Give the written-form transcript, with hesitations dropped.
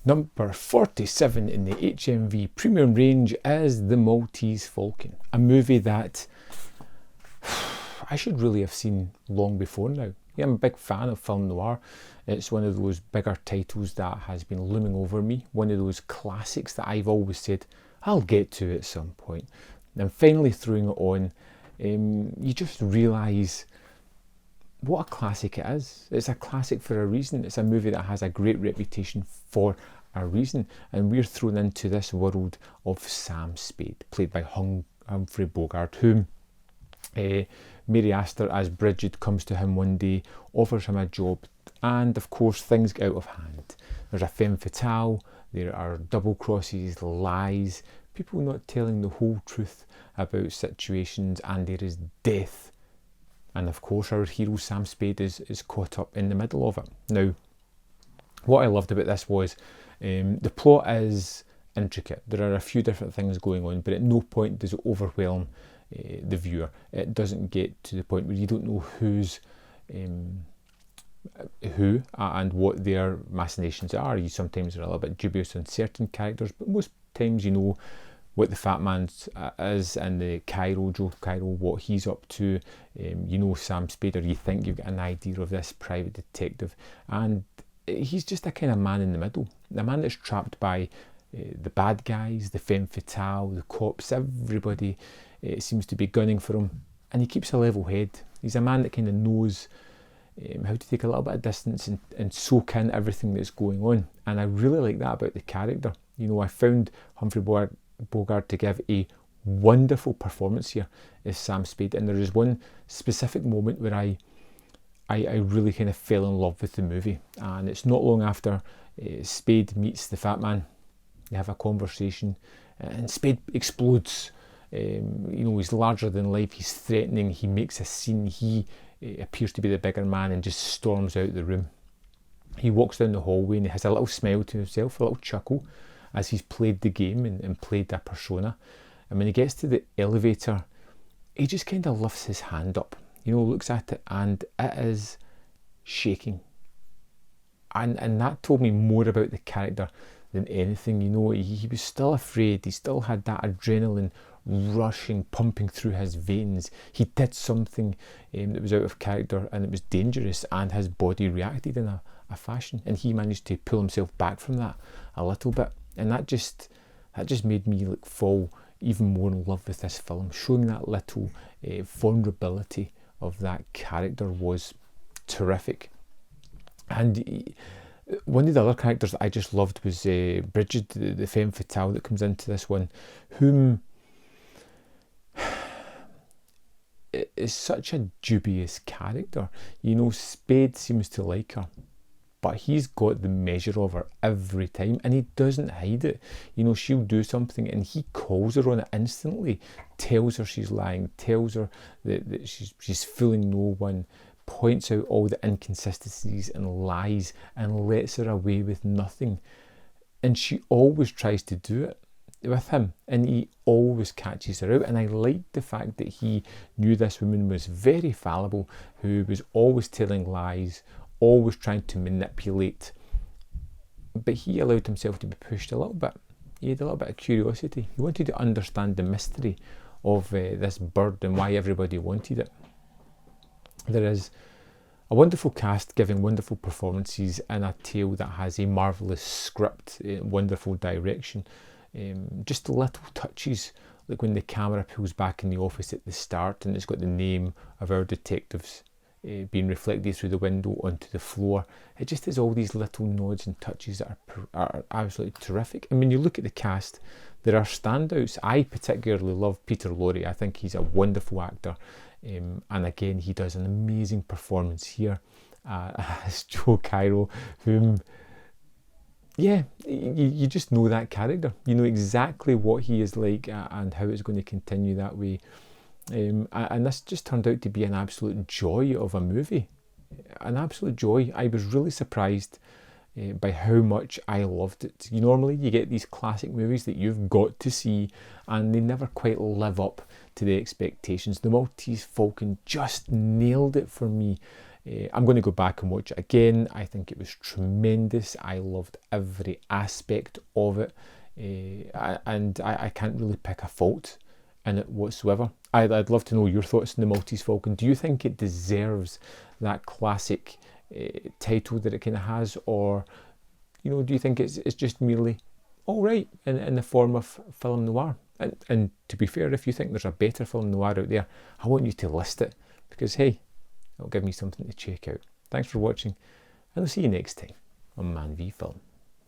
Number 47 in the HMV premium range is The Maltese Falcon, a movie that I should really have seen long before now. Yeah, I'm a big fan of film noir. It's one of those bigger titles that has been looming over me, one of those classics that I've always said I'll get to at some point. And finally throwing it on, you just realise what a classic it is. It's a classic for a reason. It's a movie that has a great reputation for a reason, and we're thrown into this world of Sam Spade, played by Humphrey Bogart, whom Mary Astor as Bridget comes to him one day, offers him a job, and of course things get out of hand. There's a femme fatale, there are double crosses, lies, people not telling the whole truth about situations, and there is death. And of course our hero Sam Spade is caught up in the middle of it. Now, what I loved about this was the plot is intricate. There are a few different things going on, but at no point does it overwhelm the viewer. It doesn't get to the point where you don't know who's who and what their machinations are. You sometimes are a little bit dubious on certain characters, but most times you know what the fat man is and the Joe Cairo, what he's up to. You know Sam Spade, or you think you've got an idea of this private detective, and he's just a kind of man in the middle, a man that's trapped by the bad guys, the femme fatale, the cops, everybody seems to be gunning for him, and he keeps a level head. He's a man that kind of knows how to take a little bit of distance and soak in everything that's going on, and I really like that about the character. You know, I found Humphrey Bogart to give a wonderful performance here as Sam Spade, and there is one specific moment where I really kind of fell in love with the movie, and it's not long after Spade meets the fat man. They have a conversation, and Spade explodes. You know, he's larger than life, he's threatening, he makes a scene, he appears to be the bigger man and just storms out the room. He walks down the hallway and he has a little smile to himself, a little chuckle, as he's played the game and played a persona. And when he gets to the elevator, he just kind of lifts his hand up, you know, looks at it, and it is shaking. And that told me more about the character than anything. You know, he was still afraid, he still had that adrenaline rushing, pumping through his veins. He did something that was out of character and it was dangerous, and his body reacted in a fashion, and he managed to pull himself back from that a little bit, and that just made me fall even more in love with this film. Showing that little vulnerability of that character was terrific. And one of the other characters that I just loved was Bridget, the femme fatale that comes into this one, whom is such a dubious character. You know, Spade seems to like her, but he's got the measure of her every time, and he doesn't hide it. You know, she'll do something and he calls her on it instantly, tells her she's lying, tells her that she's fooling no one, points out all the inconsistencies and lies, and lets her away with nothing. And she always tries to do it with him, and he always catches her out. And I liked the fact that he knew this woman was very fallible, who was always telling lies, always trying to manipulate, but he allowed himself to be pushed a little bit. He had a little bit of curiosity. He wanted to understand the mystery of this bird and why everybody wanted it. There is a wonderful cast giving wonderful performances in a tale that has a marvellous script, wonderful direction. Just little touches, like when the camera pulls back in the office at the start and it's got the name of our detectives being reflected through the window onto the floor. It just has all these little nods and touches that are absolutely terrific. And when you look at the cast, there are standouts. I particularly love Peter Lorre. I think he's a wonderful actor, and again he does an amazing performance here as Joe Cairo, whom, yeah, you just know that character. You know exactly what he is like and how it's going to continue that way. And this just turned out to be an absolute joy of a movie. An absolute joy. I was really surprised by how much I loved it. Normally you get these classic movies that you've got to see and they never quite live up to the expectations. The Maltese Falcon just nailed it for me. I'm going to go back and watch it again. I think it was tremendous. I loved every aspect of it, and I can't really pick a fault in it whatsoever. I'd love to know your thoughts on the Maltese Falcon. Do you think it deserves that classic title that it kind of has, or do you think it's just merely all right in the form of film noir? And to be fair, if you think there's a better film noir out there, I want you to list it, because hey, it'll give me something to check out. Thanks for watching, and I'll see you next time on Man v Film.